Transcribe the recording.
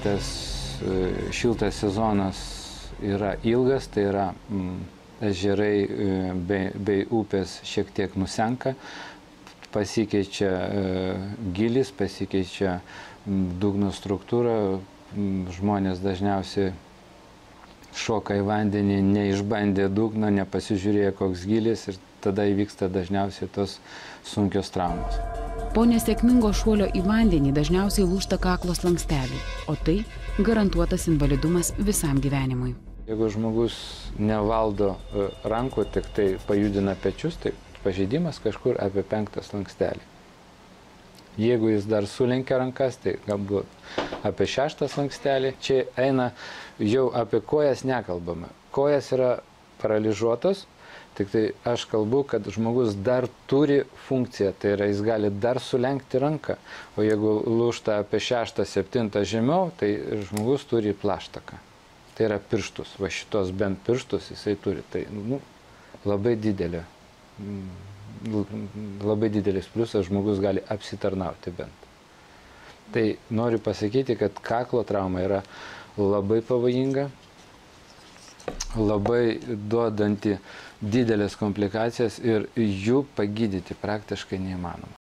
tas šiltas sezonas yra ilgas, tai yra ežerai bei upės šiek tiek nusenka, pasikeičia gylis, pasikeičia dugno struktūra, žmonės dažniausiai šoka į vandenį, neišbandė dugno, nepasižiūrėjo koks gylis ir tada įvyksta dažniausiai tos sunkios traumos. Po nesėkmingo šuolio į vandenį dažniausiai lūžta kaklo slanksteliai, o tai garantuotas invalidumas visam gyvenimui. Jeigu žmogus nevaldo rankų, tik tai pajudina pečius, tai pažeidimas kažkur apie 5 slankstelį. Jeigu jis dar sulenkia rankas, tai galbūt apie 6 slankstelį. Čia eina jau apie kojas nekalbama. Kojas yra paralyžiuotos, tik tai aš kalbu, kad žmogus dar turi funkciją, tai yra jis gali dar sulenkti ranką. O jeigu lūžta apie 6-7 žemiau, tai žmogus turi plaštaką. Tai yra pirštus, va šitos bent pirštus jisai turi. Tai labai didelis pliusas, žmogus gali apsitarnauti bent. Tai noriu pasakyti, kad kaklo trauma yra labai pavojinga, labai duodanti didelės komplikacijas ir jų pagydyti praktiškai neįmanoma.